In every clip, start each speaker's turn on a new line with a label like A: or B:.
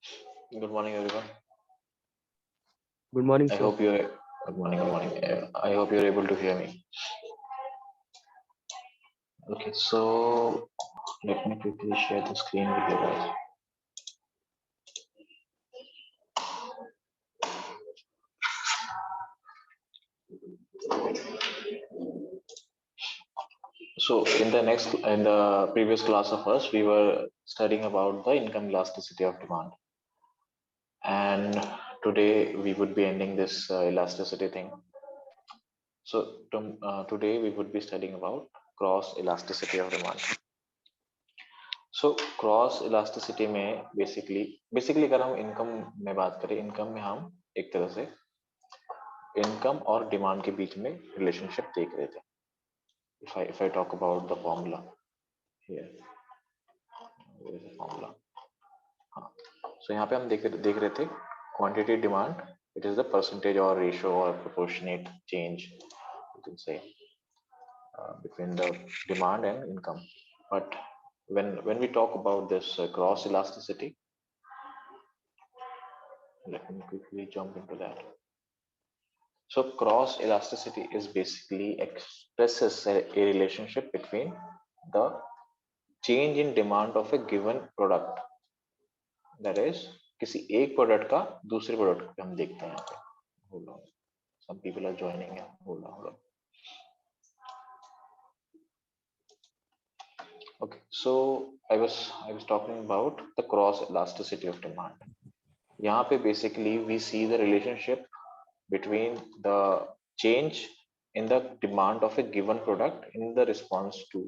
A: Good morning, everyone.
B: Good morning,
A: I
B: sir.
A: hope you're. Good morning. Good morning. I hope you're able to hear me. Okay, so let me quickly share the screen with you guys. So in the previous class of us, we were studying about the income elasticity of demand, and today we would be ending this elasticity thing. So today we would be studying about cross elasticity of demand. So cross elasticity में basically अगर हम income में बात करें, income में हम एक तरह से इनकम और डिमांड के बीच में रिलेशनशिप देख रहे थे. if I talk about the formula here, where is the formula? हाँ, so यहाँ पे हम देख रहे थे quantity demand. It is the percentage और रेशियो और proportionate change you can say between the demand and income. But when we talk about this cross elasticity, let me quickly jump into that. So cross elasticity is basically expresses a relationship between the change in demand of a given product. That is, किसी एक product का दूसरे product पे हम देखते हैं यहाँ पे. Hold on, some people are joining here. Hold on. Okay, so I was talking about the cross elasticity of demand. यहाँ पे basically we see the relationship between the change in the demand of a given product in the response to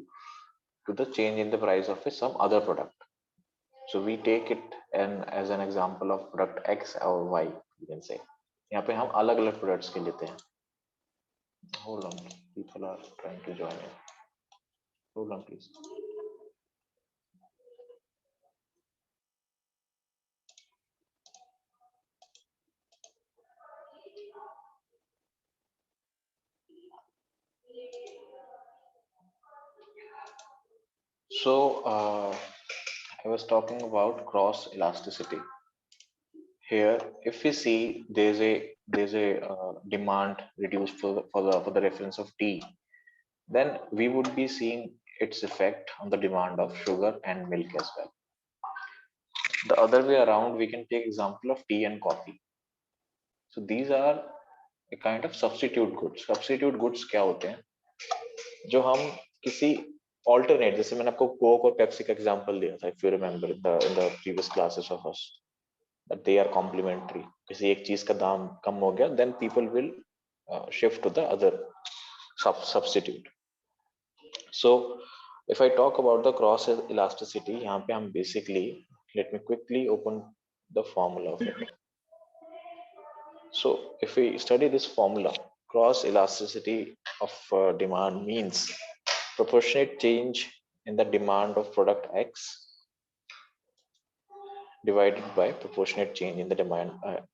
A: the change in the price of some other product. So we take it as an example of product X or Y, you can say. यहाँ पे हम अलग अलग products के लेते हैं. Hold on, people are trying to join in. Hold on, please. So I was talking about cross elasticity. Here, if we see there's a demand reduced for the reference of tea, then we would be seeing its effect on the demand of sugar and milk as well. The other way around, we can take example of tea and coffee. So these are a kind of substitute goods. Substitute goods क्या होते हैं जो हम किसी alternate, जैसे मैंने आपको Coke और पेप्सी का एग्जांपल दिया था, if you remember in the previous classes of us, that they are complementary. किसी एक चीज का दाम कम हो गया, then people will shift to the other substitute. So if I talk about the cross elasticity, यहाँ पे हम basically, let me quickly open the formula of it. So if we study this formula, cross elasticity of demand means proportionate change in the demand of product X divided by proportionate change in the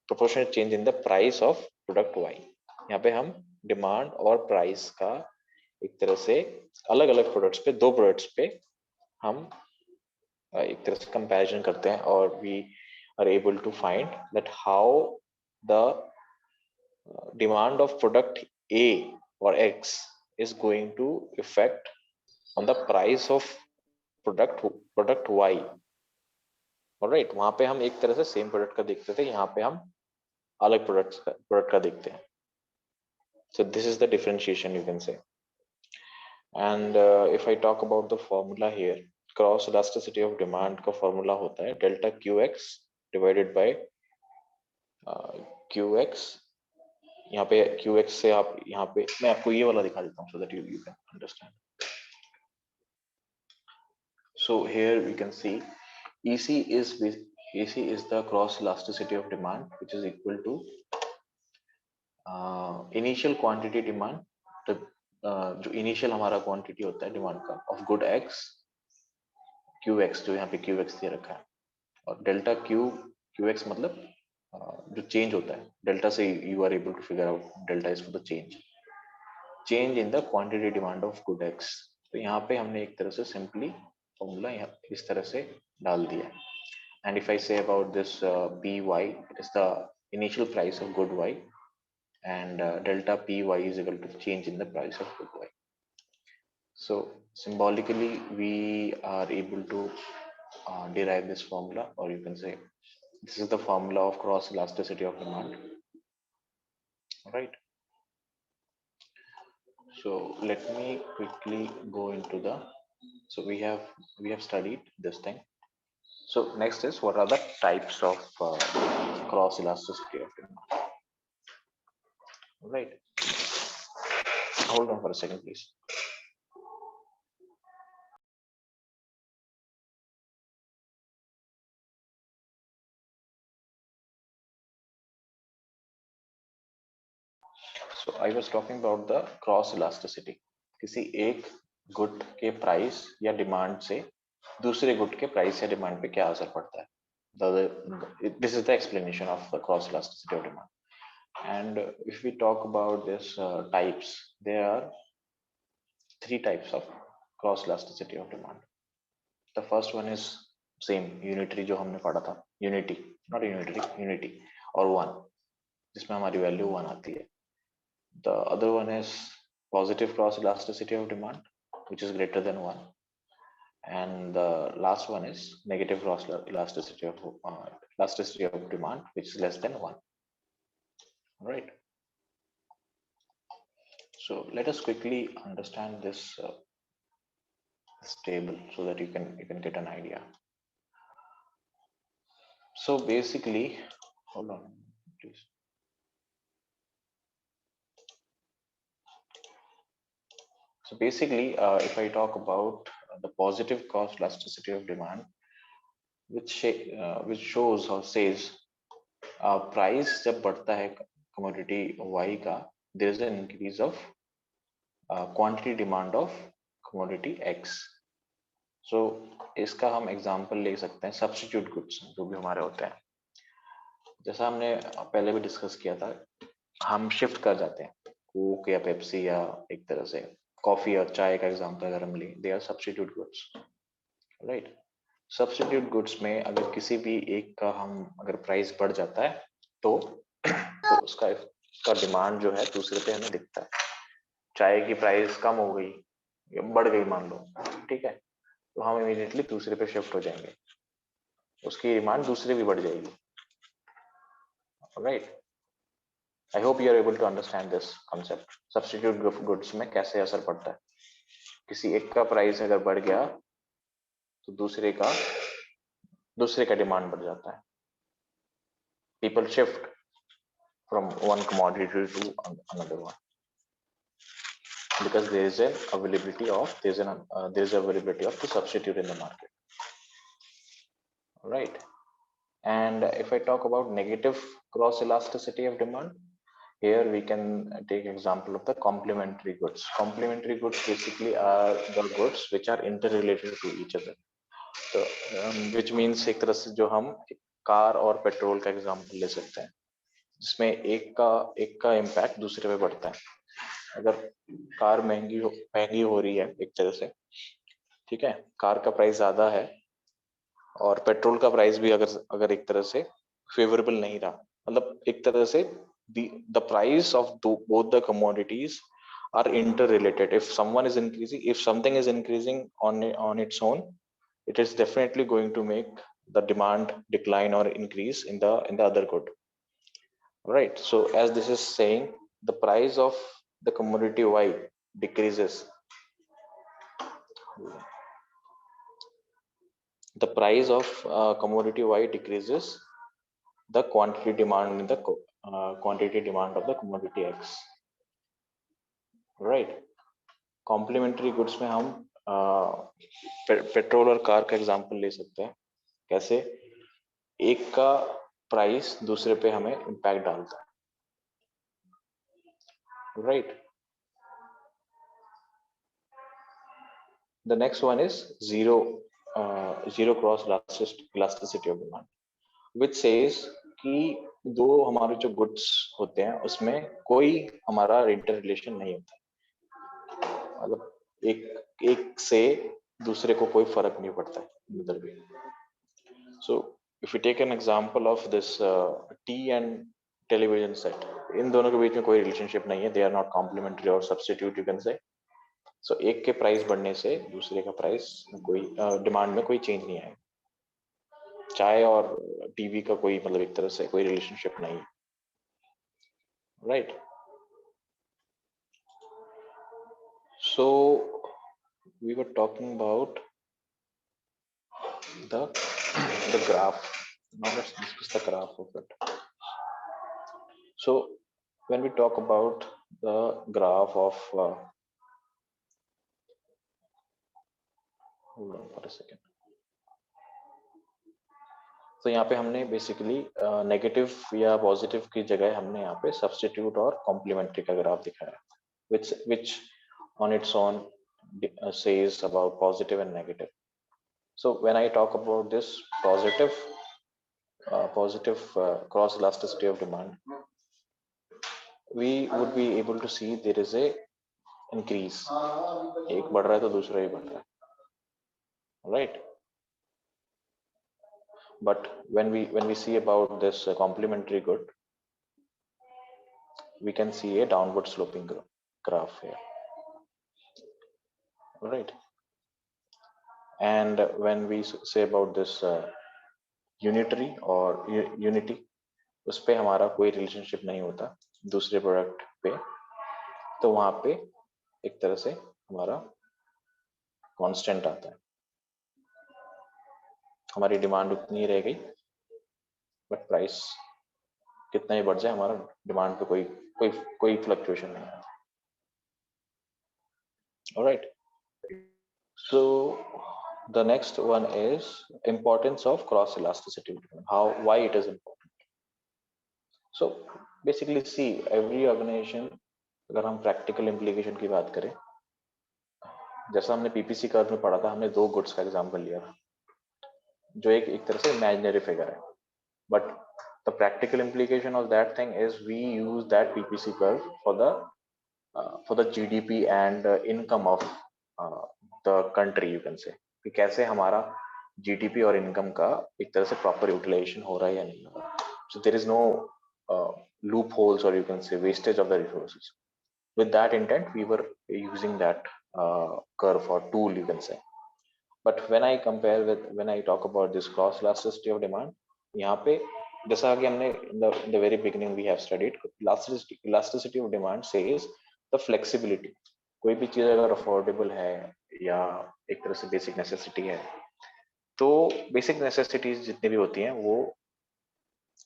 A: proportionate change in the price of product Y. यहाँ पे हम demand और price का एक तरह से अलग अलग प्रोडक्ट्स पे, दो प्रोडक्ट्स पे हम एक तरह से कंपैरिजन करते हैं, और we are able to find that how the demand of product A or X is going to affect on the price of product Y. Alright, वहां पे हम एक तरह से सेम प्रोडक्ट का देखते थे, यहाँ पे हम अलग प्रोडक्ट का देखते हैं. So this is the differentiation, you can say. And if I talk about the formula here, cross elasticity of demand का formula होता है delta QX divided by QX. यहाँ पे QX से आप यहाँ पे मैं आपको ये वाला दिखा देता हूँ so that you can understand. So here we can see EC is the cross elasticity of demand, which is equal to initial quantity demand. तो जो initial हमारा quantity होता है demand का of good X, QX जो यहाँ पे QX दे रखा है, और delta QX मतलब जो change होता है delta से you are able to figure out delta is for the change in the quantity demand of good X. तो यहाँ पे हमने एक तरह से simply फॉर्मूला इस तरह से डाल दिया है. And if I say about this Py, it is the initial price of good Y, and delta Py is equal to change in the price of good Y. So symbolically, we are able to derive this formula, or you can say this is the formula of cross elasticity of demand, right? So let me quickly go into the, so we have studied this thing. So next is, what are the types of cross elasticity of demand, right? Hold on for a second, please. So I was talking about the cross elasticity. किसी एक good के price या demand से दूसरे good के price या demand पे क्या असर पड़ता है. This is the explanation of the cross elasticity of demand. And if we talk about this types, there are three types of cross elasticity of demand. The first one is same unitary जो हमने पढ़ा था, unity, not unitary, unity और one, जिसमें हमारी value 1 आती है. The other one is positive cross elasticity of demand, which is greater than 1. And the last one is negative cross elasticity of demand, which is less than 1. Right. So let us quickly understand this, this table so that you can get an idea. So basically, hold on, please. So basically, if I talk about the positive cross elasticity of demand, which shows or says price जब बढ़ता है commodity Y का, there is an increase of quantity demand of commodity X. So इसका हम example ले सकते हैं substitute goods जो भी हमारे होते हैं. जैसा हमने पहले भी डिस्कस किया था, हम शिफ्ट कर जाते हैं कोक या पेप्सी या एक तरह से कॉफी और चाय का एग्जांपल अगर हम लें, they are substitute goods, right. Substitute goods में अगर किसी भी एक का हम अगर प्राइस बढ़ जाता है तो उसका डिमांड जो है दूसरे पे हमें दिखता है. चाय की प्राइस कम हो गई या बढ़ गई मान लो, ठीक है, तो हम इमीडिएटली दूसरे पे शिफ्ट हो जाएंगे, उसकी डिमांड दूसरे भी बढ़ जाएगी, right. I hope you are able to understand this concept. Substitute goods में कैसे असर पड़ता है, किसी एक का प्राइस अगर बढ़ गया तो दूसरे का डिमांड बढ़ जाता है. People shift from one commodity to another one because there is an availability of the substitute in the market, right. And if I talk about negative cross elasticity of demand, here we can take example of the complementary goods. Complementary goods basically are the goods which are interrelated to each other. So which means एक तरह से जो हम car और petrol का example ले सकते हैं, जिसमें एक का इम्पैक्ट दूसरे पे पड़ता है. अगर कार महंगी हो रही है एक तरह से, ठीक है, कार का प्राइस ज्यादा है और पेट्रोल का प्राइस भी अगर एक तरह से फेवरेबल नहीं रहा, मतलब एक तरह से the price of both the commodities are interrelated. If something is increasing on its own, it is definitely going to make the demand decline or increase in the other good, right. So as this is saying, the price of the commodity Y decreases, the price of commodity Y decreases the quantity demand in the quantity demand of the commodity X, right. Complementary goods में हम petrol और car का example ले सकते हैं. कैसे एक का प्राइस दूसरे पे हमें इम्पैक्ट डालता है, right. The next one is zero cross elasticity of demand, which says कि दो हमारे जो गुड्स होते हैं उसमें कोई हमारा इंटर रिलेशन नहीं होता, मतलब एक से दूसरे को कोई फर्क नहीं पड़ता है उधर भी. सो if you take an example of this tea and television set, इन दोनों के बीच में कोई रिलेशनशिप नहीं है, they are not complementary or substitute you can say. So एक के प्राइस बढ़ने से दूसरे का प्राइस कोई डिमांड में कोई चेंज नहीं आएगा. चाय और टीवी का कोई मतलब एक तरह से कोई रिलेशनशिप नहीं है, right? So we were talking about the graph. Now let's discuss the graph of it. So when we talk about the graph of hold on for a second. तो यहाँ पे हमने बेसिकली नेगेटिव या positive की जगह हमने यहाँ पे सब्स्टिट्यूट और कॉम्प्लीमेंट्री का ग्राफ दिखाया, which on its own says about positive and negative. So when I talk about this positive cross elasticity of demand, we would be able to see there is a increase. एक बढ़ रहा है तो दूसरा ही बढ़ रहा है, right? But when we see about this complementary good, we can see a downward sloping graph here, right? And when we say about this unitary or unity, उस पे हमारा कोई रिलेशनशिप नहीं होता दूसरे प्रोडक्ट पे, तो वहां पे एक तरह से हमारा कांस्टेंट आता है, हमारी डिमांड उतनी ही रह गई बट प्राइस कितना ही बढ़ जाए हमारा डिमांड पे कोई फ्लक्चुएशन नहीं आता. Alright, so the next one is importance of cross elasticity, why it is important. So basically see, every organization, अगर हम प्रैक्टिकल इम्प्लीकेशन की बात करें, जैसा हमने पीपीसी कर्व में पढ़ा था, हमने दो गुड्स का एग्जांपल लिया था जो एक तरह से इमेजिनरी फिगर है, but the practical implication of that thing is we use that PPC curve for the GDP and income of the country, you can say, कि कैसे हमारा जीडीपी और इनकम का एक तरह से प्रॉपर यूटिलाइजेशन हो रहा है या नहीं हो रहा. So there is no loopholes और you can say wastage of the resources. With that intent, we were using that curve or tool, you can say. But when I talk about this cross elasticity of demand, यहाँ पे जैसा कि हमने in the very beginning we have studied, elasticity of demand says the flexibility. कोई भी चीज अगर affordable है या एक तरह से बेसिक नेसेसिटी है, तो बेसिक नेसेसिटीज जितनी भी होती हैं वो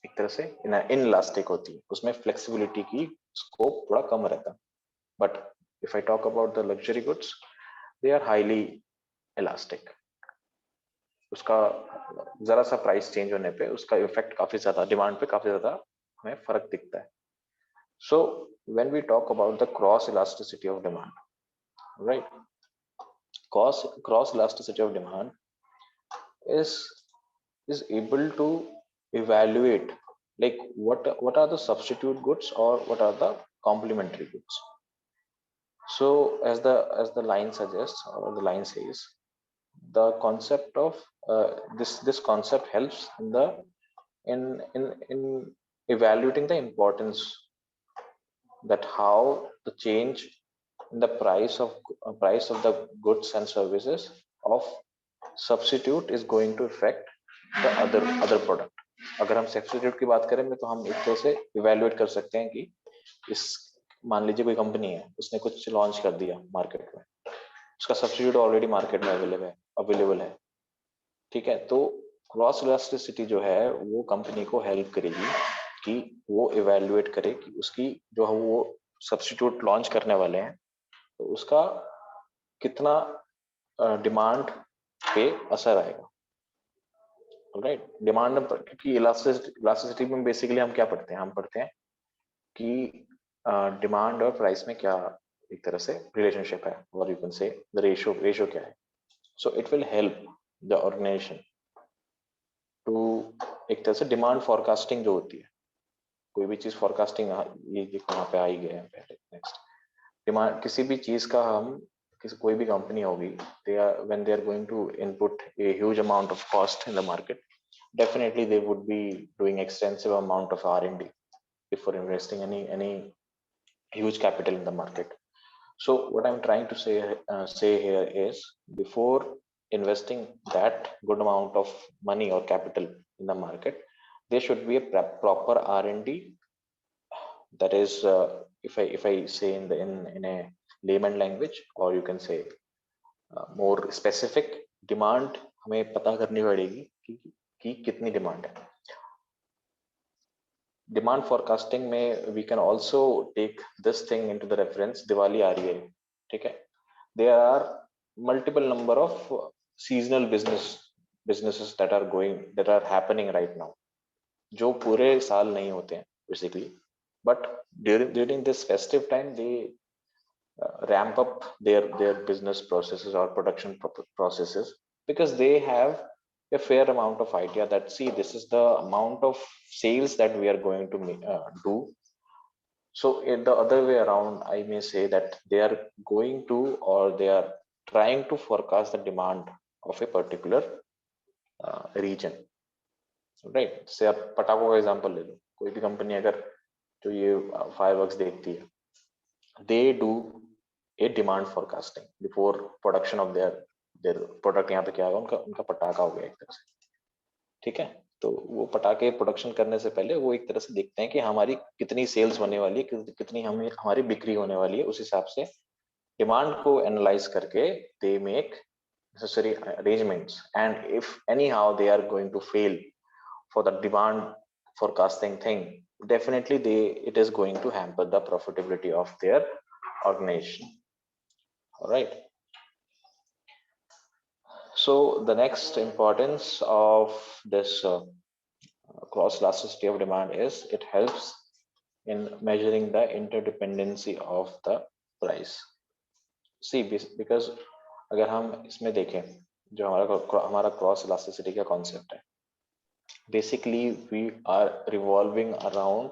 A: एक तरह से इनइलास्टिक होती है, उसमें फ्लेक्सिबिलिटी की स्कोप थोड़ा कम रहता है. But if I talk about the luxury goods, they are highly elastic. उसका जरा सा प्राइस चेंज होने पे उसका इफेक्ट काफी ज्यादा डिमांड पे काफी ज्यादा हमें फर्क दिखता है. So when we talk about the cross elasticity of demand, right? Cross elasticity of demand is able to evaluate like what are the substitute goods or what are the complementary goods. So as the line suggests or the line says, the concept of this concept helps in evaluating the importance that how the change in the price of the goods and services of substitute is going to affect the other product. अगर हम substitute की बात करें तो हम एक तरह से इवेल्युएट कर सकते हैं कि इस मान लीजिए कोई कंपनी है, उसने कुछ लॉन्च कर दिया मार्केट में, उसका सब्स्टिट्यूट ऑलरेडी मार्केट में अवेलेबल है, ठीक है. तो क्रॉस इलास्टिसिटी जो है वो कंपनी को हेल्प करेगी कि वो इवेल्युएट करे कि उसकी जो है वो सब्स्टिट्यूट लॉन्च करने वाले हैं तो उसका कितना डिमांड पे असर आएगा, राइट? डिमांड, क्योंकि इलास्टिसिटी में बेसिकली हम क्या पढ़ते हैं, हम पढ़ते हैं कि डिमांड और प्राइस में क्या एक तरह से रिलेशनशिप है, और you can say the ratio क्या है. So it will help the organisation to एक तरह से डिमांड फॉरकास्टिंग जो होती है, कोई भी चीज फॉरकास्टिंग, ये कहाँ पे आई गए हैं पहले. नेक्स्ट, डिमांड किसी भी चीज का हम कोई भी कंपनी होगी, when they are going to input a huge amount of cost in the market, definitely they would be doing extensive amount of R&D before investing any huge capital in the market. So what I'm trying to say here is, before investing that good amount of money or capital in the market, there should be a proper R&D. That is, if I say in a layman language, or you can say more specific, demand हमें पता करनी पड़ेगी कि कितनी demand है. Demand forecasting में we can also take this thing into the reference. Diwali आ रही है, ठीक है. There are multiple number of seasonal businesses that are happening right now, जो पूरे साल नहीं होते हैं basically, but during this festive time they ramp up their business processes or production processes, because they have a fair amount of idea that, see, this is the amount of sales that we are going to do. So in the other way around, I may say that they are going to, or they are trying to forecast the demand of a particular region, right? से आप पटाखों का example ले लो. कोई भी company अगर जो ये फायरवर्क्स देखती है, they do a demand forecasting before production of their product. यहाँ पे क्या होगा, उनका पटाखा हो गया एक तरह से, ठीक है. तो वो पटाखे प्रोडक्शन करने से पहले वो एक तरह से देखते हैं कि हमारी कितनी सेल्स होने वाली है, कितनी हमारी बिक्री होने वाली है. उस हिसाब से डिमांड को एनालाइज करके they make necessary arrangements, and if anyhow they are going to fail for the demand forecasting thing, definitely it is going to hamper the profitability of their organization. All right. So the next importance of this cross elasticity of demand is it helps in measuring the interdependency of the price. See, because अगर हम इसमें देखें, जो हमारा cross elasticity का concept है, basically we are revolving around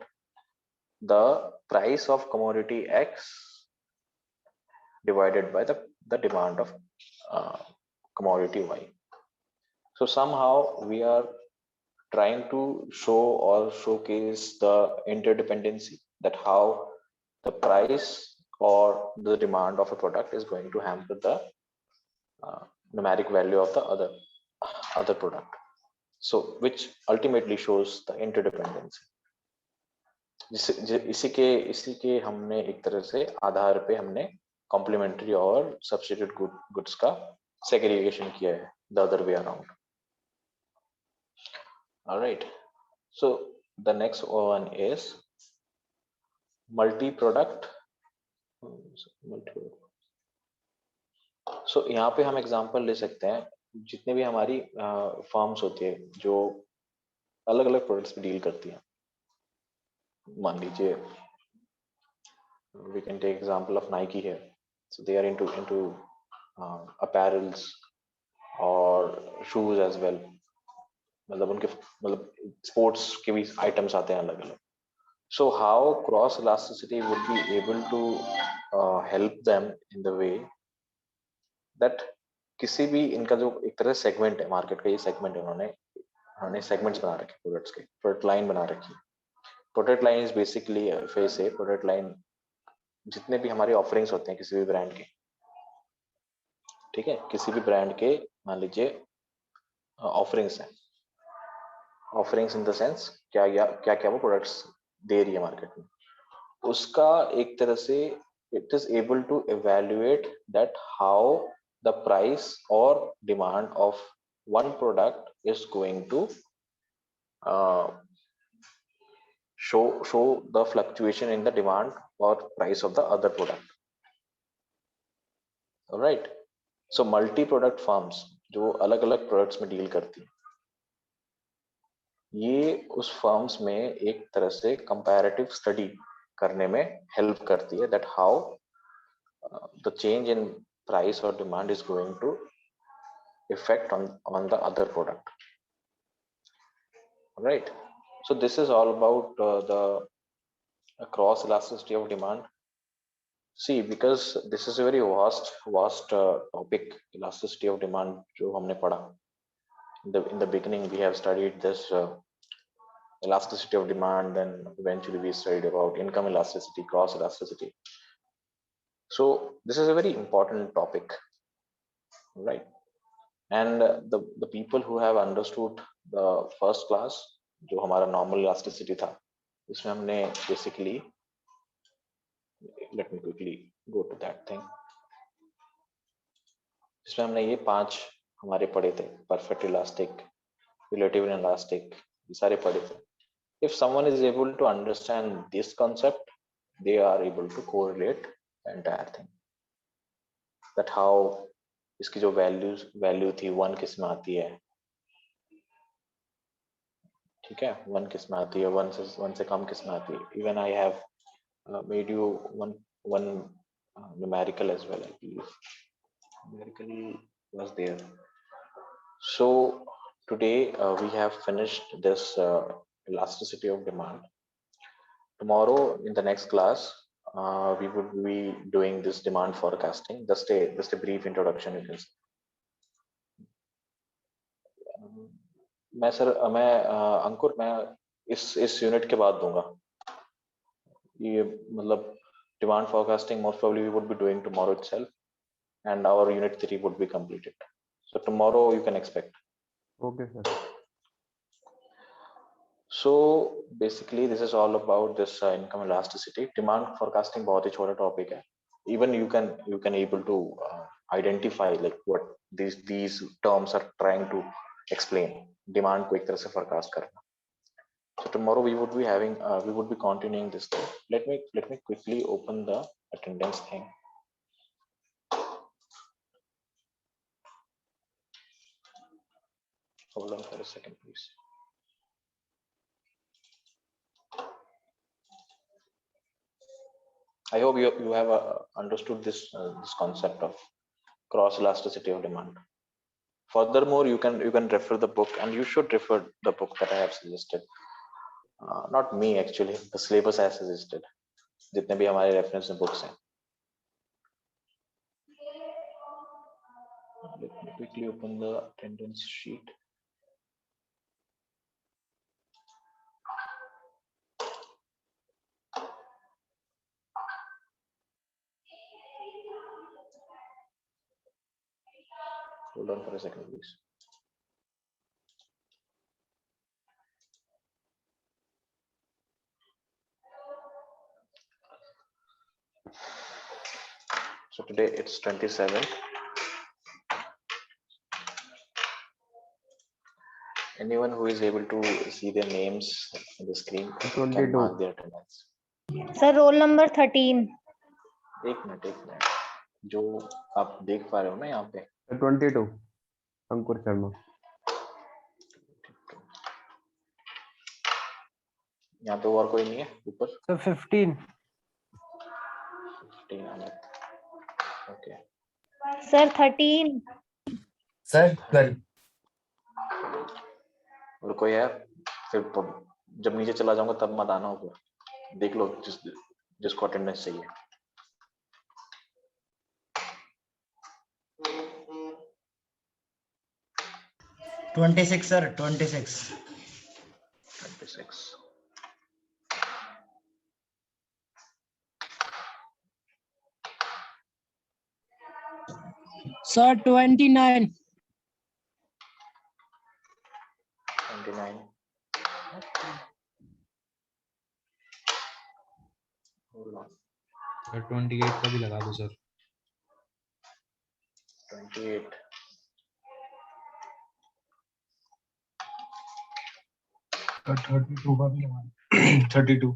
A: the price of commodity X divided by the demand of commodity Y. So somehow we are trying to show or showcase the interdependency, that how the price or the demand of a product is going to hamper the numeric value of the other product. So which ultimately shows the interdependency. इसी के हमने एक तरह से आधार पे हमने complementary और substitute goods का सेग्रीगेशन किया है, the other way around. All right. So the next one is multi-product. So यहाँ पे हम एग्जांपल ले सकते हैं, जितने भी हमारी फर्म्स होती है जो अलग अलग प्रोडक्ट्स पे डील करती हैं. मान लीजिए, we can take example of Nike here. So they are into apparels or shoes as well. मतलब उनके स्पोर्ट्स के भी आइटम्स आते हैं अलग अलग. So how cross elasticity would be able to help them in the way that किसी भी इनका जो एक तरह सेगमेंट है मार्केट का, ये सेगमेंट है, उन्होंने सेगमेंट्स बना रखे, प्रोडक्ट्स के प्रोडक्ट लाइन बना रखी है. Product line is basically face है. प्रोडक्ट लाइन जितने भी हमारे ऑफरिंग्स होते हैं किसी भी ब्रांड के, ठीक है, किसी भी ब्रांड के मान लीजिए ऑफरिंग्स हैं. ऑफरिंग्स इन द सेंस क्या क्या वो प्रोडक्ट्स दे रही है मार्केट में, उसका एक तरह से it is able to evaluate that how the price or demand of one product is going to show the fluctuation in the demand or price of the other product. All right. So multi product firms जो अलग अलग products में deal करती हैं, ये उस firms में एक तरह से कंपैरेटिव स्टडी करने में हेल्प करती है, that how the change in price or demand is going to affect on the other product. Right. So this is all about the cross elasticity of demand. See, because this is a very vast topic, elasticity of demand जो हमने पढ़ा. in the beginning we have studied this elasticity of demand, then eventually we studied about income elasticity, cross elasticity. So this is a very important topic, right? And the people who have understood the first class, जो हमारा normal elasticity था, इसमें हमने basically, let me quickly go to that thing, इसमें हमने ये 5 हमारे पढ़े थे, perfect elastic, relative inelastic, ये सारे पढ़े थे. If someone is able to understand this concept, they are able to correlate the entire thing. That how इसकी जो value थी 1 किस में आती है, ठीक है, 1 किस में आती है, 1 से कम किस में आती है. Even I have made you one numerical as well, I believe. Numerical was there. So today we have finished this elasticity of demand. Tomorrow in the next class we would be doing this demand forecasting. Just a brief introduction you can say. मैं अंकुर मैं इस unit के बाद दूंगा ये, मतलब demand forecasting most probably we would be doing tomorrow itself, and our unit 3 would be completed. So tomorrow you can expect.
B: Okay, sir.
A: So basically this is all about this income elasticity. Demand forecasting बहुत ही छोटा topic है. Even you can able to identify like what these terms are trying to explain. Demand को एक तरह से forecast करना. So tomorrow we would be having we would be continuing this thing. Let me quickly open the attendance thing. Hold on for a second, please. I hope you have understood this concept of cross elasticity of demand. Furthermore, you can refer the book, and you should refer the book that I have suggested. Not me actually, the syllabus I have suggested. जितने भी हमारे reference books हैं. Let me quickly open the attendance sheet. Hold on for a second, please. So today it's 27th. Anyone who is able to see their names on the screen can mark their attendance.
C: Sir, roll number 13.
A: एक minute जो आप देख पा रहे हो ना यहाँ पे
B: 22 अंकुर शर्मा.
A: यहाँ पे और कोई नहीं है ऊपर?
B: Sir, 15.
A: 15 Amit. Okay.
C: Sir, 13.
D: Sir, 12.
A: और कोई है? फिर जब नीचे चला जाऊंगा तब मत आना ऊपर. देख लो जिसको अटेंडेंस चाहिए.
D: $26, sir. 26.
A: 26.
E: Sir, 29.
A: 29. Hold on.
F: Sir 28 का भी लगा दो सर.
A: 28.
D: Sir, 32 का भी लगा. 32.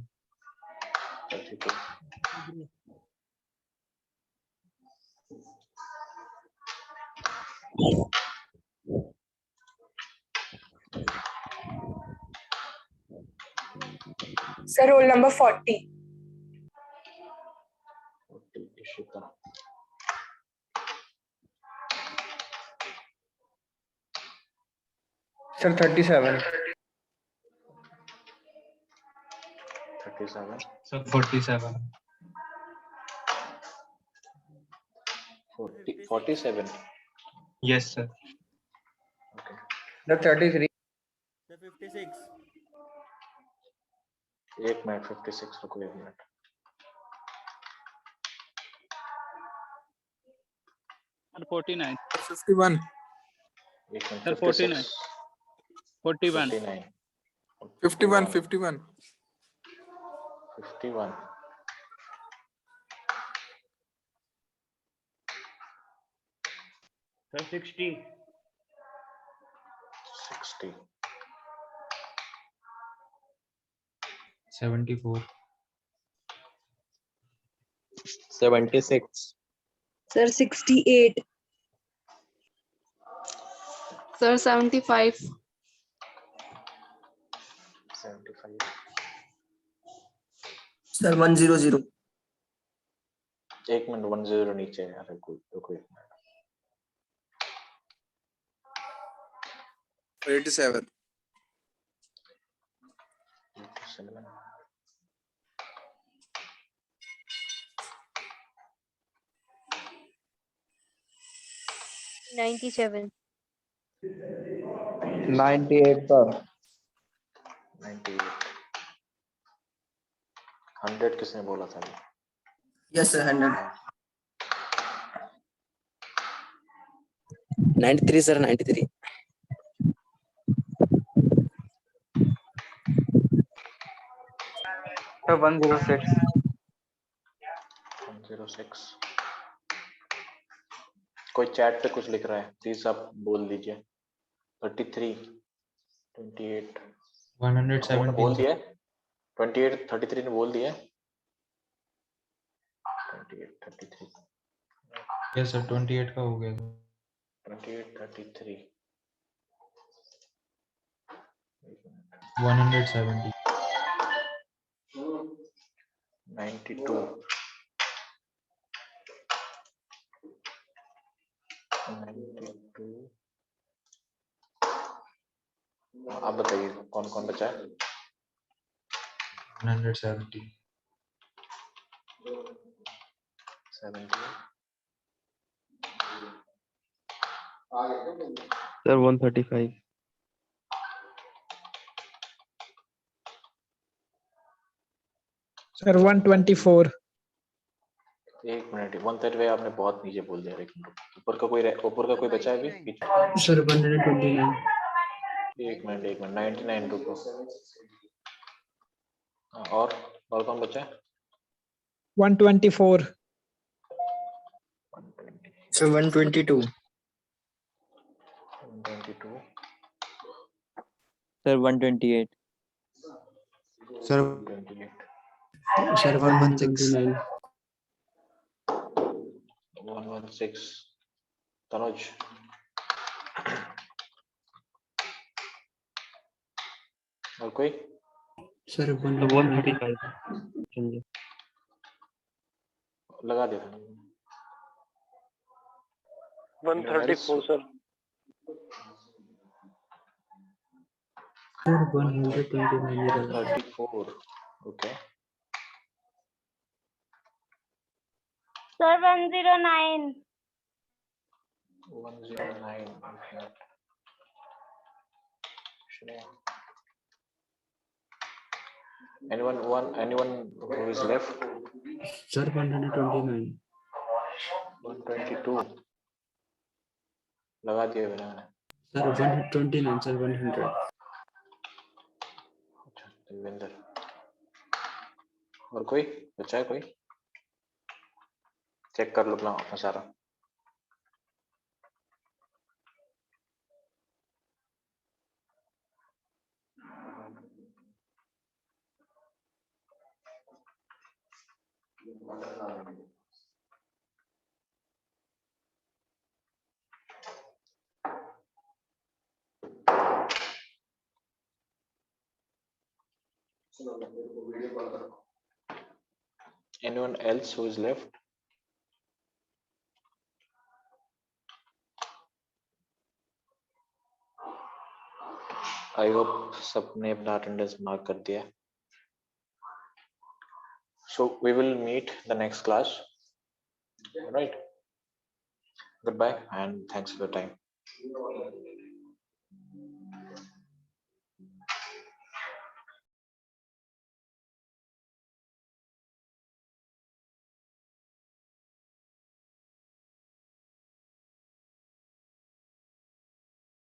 A: 32.
G: Sir, roll number 40.
A: 40. Ishita.
B: Sir, 37.
A: 37.
F: Sir 47.
A: 47.
F: Yes sir.
A: Okay.
B: The 33.
G: Sir, 56.
A: एक मिनट 56 रुको एक मिनट
H: Sir, 49.
I: 51.
A: एक minute
H: Sir,
A: 56
H: 41.
A: 49
I: 51. 51.
A: 51
G: Sir, 60.
A: 60
F: 74.
J: 76.
E: Sir, 68.
K: Sir, 75.
A: 75
J: Sir, 100.
A: एक मिनट 10 नीचे है यार रुको रुको एक मिनट
I: 87.
A: 87
C: 97.
B: 98 sir.
A: 98 100 किसने बोला था अभी?
J: Yes, sir, 100. 93, sir, 93.
B: Sir, 106.
A: 106 कोई चैट पे कुछ लिख रहा है प्लीज आप बोल दीजिए 33 28 ने
F: 117.
A: बोल दिया 28 33 ने बोल दिया 28 33
F: Yes sir, 28 का हो गया.
A: 28 33
F: 170.
A: 92 92 आप बताइए कौन कौन बचा है
F: 170.
A: 70
B: Sir, 135.
D: Sir, 124.
A: एक मिनट 135 आपने बहुत नीचे बोल दिया एक मिनट ऊपर का कोई बचा है अभी पीछे
I: Sir, 129.
A: एक मिनट 99 रुको हाँ, और कौन बचा है
D: 124.
A: 120
J: Sir, 122.
A: 122
J: Sir, 128.
I: Sir,
A: 128
I: sir, 116.
A: 116 Tanuj और कोई
I: Sir,
B: 135.
A: लगा दिया था
G: 134, sir.
I: Sir, 129.
A: 134 okay
C: Sir, 109.
A: 109 anyone who is left
I: Sir, 129.
A: 122 लगा दिया मैंने
I: Sir, 129. Sir, 100.
A: अच्छा देवेंद्र और कोई बचा है कोई चेक कर लो अपना सारा anyone else who is left I hope सबने अपना अटेंडेंस मार्क कर दिया so we will meet the next class all right goodbye and thanks for your time